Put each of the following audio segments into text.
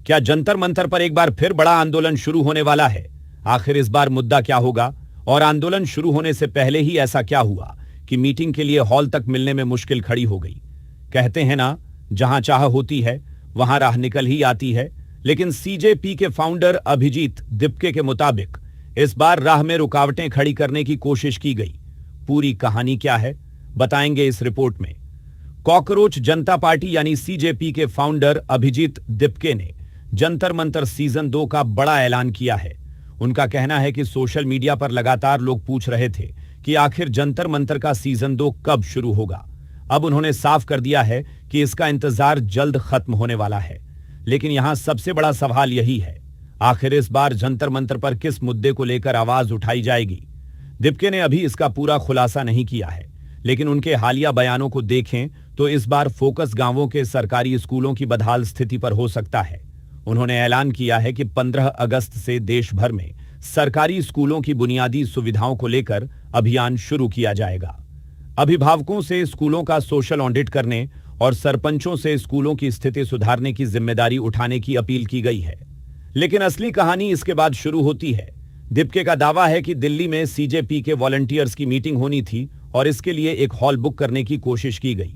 क्या जंतर मंतर पर एक बार फिर बड़ा आंदोलन शुरू होने वाला है? आखिर इस बार मुद्दा क्या होगा? और आंदोलन शुरू होने से पहले ही ऐसा क्या हुआ कि मीटिंग के लिए हॉल तक मिलने में मुश्किल खड़ी हो गई? कहते हैं ना, जहां चाह होती है वहां राह निकल ही आती है। लेकिन सीजेपी के फाउंडर अभिजीत दिपके के मुताबिक इस बार राह में रुकावटें खड़ी करने की कोशिश की गई। पूरी कहानी क्या है, बताएंगे इस रिपोर्ट में। कॉकरोच जनता पार्टी यानी सीजेपी के फाउंडर अभिजीत दिपके ने जंतर मंतर सीजन 2 का बड़ा ऐलान किया है। उनका कहना है कि सोशल मीडिया पर लगातार लोग पूछ रहे थे कि आखिर जंतर मंतर का सीजन 2 कब शुरू होगा। अब उन्होंने साफ कर दिया है कि इसका इंतजार जल्द खत्म होने वाला है। लेकिन यहां सबसे बड़ा सवाल यही है, आखिर इस बार जंतर मंतर पर किस मुद्दे को लेकर आवाज उठाई जाएगी? दिपके ने अभी इसका पूरा खुलासा नहीं किया है, लेकिन उनके हालिया बयानों को देखें तो इस बार फोकस गांवों के सरकारी स्कूलों की बदहाल स्थिति पर हो सकता है। उन्होंने ऐलान किया है कि 15 अगस्त से देश भर में सरकारी स्कूलों की बुनियादी सुविधाओं को लेकर अभियान शुरू किया जाएगा। अभिभावकों से स्कूलों का सोशल ऑडिट करने और सरपंचों से स्कूलों की स्थिति सुधारने की जिम्मेदारी उठाने की अपील की गई है। लेकिन असली कहानी इसके बाद शुरू होती है। दिपके का दावा है कि दिल्ली में सीजेपी के वॉलंटियर्स की मीटिंग होनी थी और इसके लिए एक हॉल बुक करने की कोशिश की गई,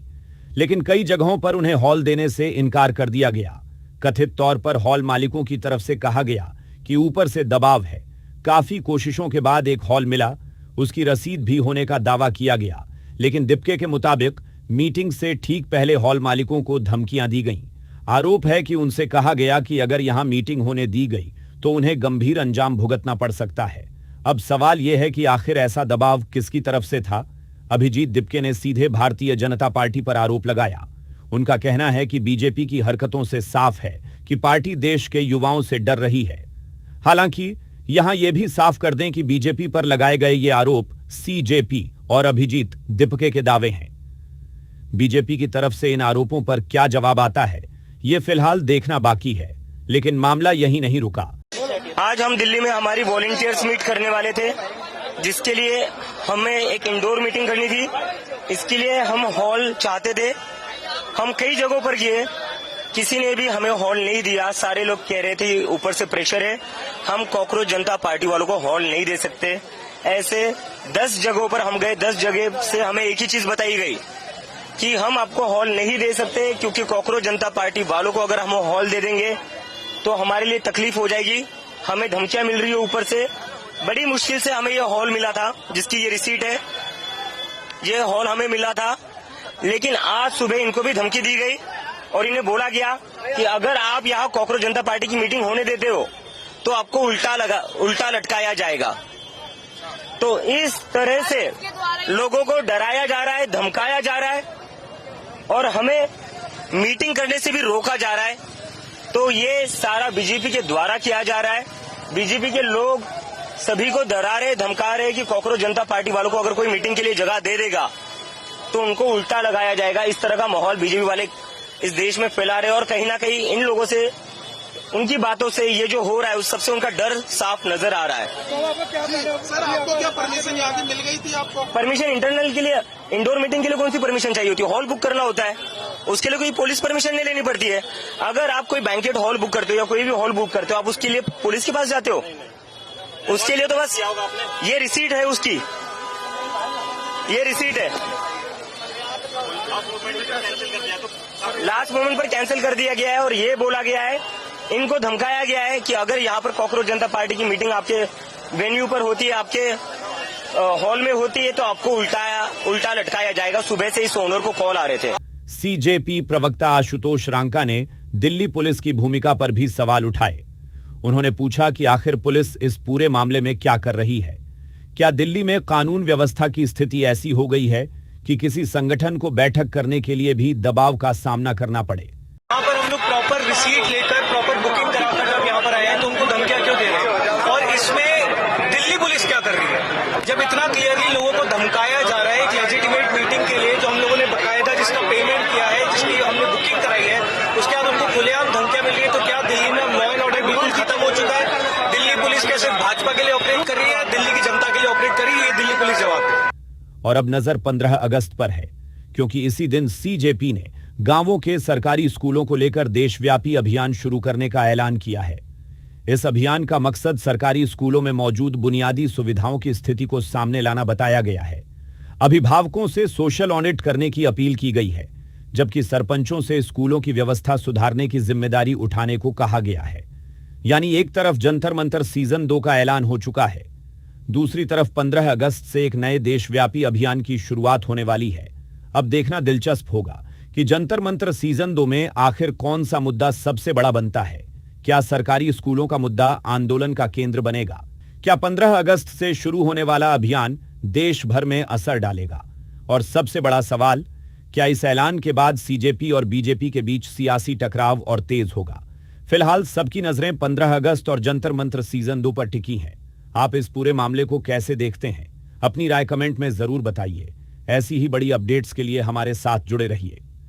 लेकिन कई जगहों पर उन्हें हॉल देने से इनकार कर दिया गया। कथित तौर पर हॉल मालिकों की तरफ से कहा गया कि ऊपर से दबाव है। काफी कोशिशों के बाद एक हॉल मिला, उसकी रसीद भी होने का दावा किया गया, लेकिन दिपके के मुताबिक मीटिंग से ठीक पहले हॉल मालिकों को धमकियां दी गईं। आरोप है कि उनसे कहा गया कि अगर यहां मीटिंग होने दी गई तो उन्हें गंभीर अंजाम भुगतना पड़ सकता है। अब सवाल यह है कि आखिर ऐसा दबाव किसकी तरफ से था? अभिजीत दिपके ने सीधे भारतीय जनता पार्टी पर आरोप लगाया। उनका कहना है कि बीजेपी की हरकतों से साफ है कि पार्टी देश के युवाओं से डर रही है। हालांकि यहां यह भी साफ कर दें कि बीजेपी पर लगाए गए ये आरोप सीजेपी और अभिजीत दिपके के दावे हैं। बीजेपी की तरफ से इन आरोपों पर क्या जवाब आता है, ये फिलहाल देखना बाकी है। लेकिन मामला यही नहीं रुका। आज हम दिल्ली में हमारी वॉलंटियर्स मीट करने वाले थे, जिसके लिए हमें एक इंडोर मीटिंग करनी थी। इसके लिए हम हॉल चाहते थे। हम कई जगहों पर गए, किसी ने भी हमें हॉल नहीं दिया। सारे लोग कह रहे थे ऊपर से प्रेशर है, हम कॉकरोच जनता पार्टी वालों को हॉल नहीं दे सकते। ऐसे 10 जगहों पर हम गए, 10 जगह से हमें एक ही चीज बताई गई कि हम आपको हॉल नहीं दे सकते, क्योंकि कॉकरोच जनता पार्टी वालों को अगर हम हॉल दे देंगे तो हमारे लिए तकलीफ हो जाएगी। हमें धमकियां मिल रही है ऊपर से। बड़ी मुश्किल से हमें यह हॉल मिला था, जिसकी ये रिसीट है। ये हॉल हमें मिला था, लेकिन आज सुबह इनको भी धमकी दी गई और इन्हें बोला गया कि अगर आप यहाँ कॉकरोच जनता पार्टी की मीटिंग होने देते हो तो आपको उल्टा लटकाया जाएगा। तो इस तरह से लोगों को डराया जा रहा है, धमकाया जा रहा है और हमें मीटिंग करने से भी रोका जा रहा है। तो ये सारा बीजेपी के द्वारा किया जा रहा है। बीजेपी के लोग सभी को डरा रहे, धमका रहे कि कॉकरोच जनता पार्टी वालों को अगर कोई मीटिंग के लिए जगह दे देगा तो उनको उल्टा लगाया जाएगा। इस तरह का माहौल बीजेपी वाले इस देश में फैला रहे और कहीं ना कहीं इन लोगों से, उनकी बातों से ये जो हो रहा है उस सबसे उनका डर साफ नजर आ रहा है। तो आपको क्या परमिशन यहाँ की मिल गई थी? आपको परमिशन इंटरनल के लिए, इंडोर मीटिंग के लिए कौन सी परमिशन चाहिए होती है? हॉल बुक करना होता है, उसके लिए कोई पुलिस परमिशन नहीं लेनी पड़ती है। अगर आप कोई बैंकेट हॉल बुक करते हो या कोई भी हॉल बुक करते हो, आप उसके लिए पुलिस के पास जाते हो? उसके लिए तो बस ये रिसीट है, उसकी ये रिसीट है। लास्ट मोमेंट पर कैंसिल कर दिया गया है और ये बोला गया है, इनको धमकाया गया है कि अगर यहाँ पर कॉकरोच जनता पार्टी की मीटिंग आपके वेन्यू पर होती है, आपके हॉल में होती है, तो आपको उल्टा लटकाया जाएगा। सुबह से इस ओनर को कॉल आ रहे थे। सीजेपी प्रवक्ता आशुतोष रांका ने दिल्ली पुलिस की भूमिका पर भी सवाल उठाए। उन्होंने पूछा कि आखिर पुलिस इस पूरे मामले में क्या कर रही है? क्या दिल्ली में कानून व्यवस्था की स्थिति ऐसी हो गई है कि किसी संगठन को बैठक करने के लिए भी दबाव का सामना करना पड़े? यहाँ पर हम लोग प्रॉपर रिसीट लेकर प्रॉपर बुकिंग कराकर जब यहाँ पर आए हैं तो उनको धमकियां क्यों दे रहे हैं? और इसमें दिल्ली पुलिस क्या कर रही है? जब इतना क्लियरली लोगों को धमकाया जा रहा है एक लेजिटिमेट मीटिंग के लिए, जो हम लोगों ने बकायदा जिसका पेमेंट किया है, जिसकी हमने बुकिंग कराई है, उसके बाद उनको खुलेआम धमकियां मिल रही है, तो क्या दिल्ली में लॉ एंड ऑर्डर बिल्कुल खत्म हो चुका है? दिल्ली पुलिस क्या सिर्फ भाजपा के लिए ऑपरेट कर रही है, दिल्ली की जनता के लिए ऑपरेट कर रही है? ये दिल्ली पुलिस जवाब दे। और अब नजर 15 अगस्त पर है, क्योंकि इसी दिन सीजेपी ने गांवों के सरकारी स्कूलों को लेकर देशव्यापी अभियान शुरू करने का ऐलान किया है। इस अभियान का मकसद सरकारी स्कूलों में मौजूद बुनियादी सुविधाओं की स्थिति को सामने लाना बताया गया है। अभिभावकों से सोशल ऑडिट करने की अपील की गई है, जबकि सरपंचों से स्कूलों की व्यवस्था सुधारने की जिम्मेदारी उठाने को कहा गया है। यानी एक तरफ जंतर मंतर सीजन 2 का ऐलान हो चुका है, दूसरी तरफ 15 अगस्त से एक नए देशव्यापी अभियान की शुरुआत होने वाली है। अब देखना दिलचस्प होगा कि जंतर मंतर सीजन 2 में आखिर कौन सा मुद्दा सबसे बड़ा बनता है। क्या सरकारी स्कूलों का मुद्दा आंदोलन का केंद्र बनेगा? क्या 15 अगस्त से शुरू होने वाला अभियान देश भर में असर डालेगा? और सबसे बड़ा सवाल, क्या इस ऐलान के बाद सीजेपी और बीजेपी के बीच सियासी टकराव और तेज होगा? फिलहाल सबकी नजरें 15 अगस्त और जंतर मंतर सीजन 2 पर टिकी हैं। आप इस पूरे मामले को कैसे देखते हैं? अपनी राय कमेंट में जरूर बताइए। ऐसी ही बड़ी अपडेट्स के लिए हमारे साथ जुड़े रहिए।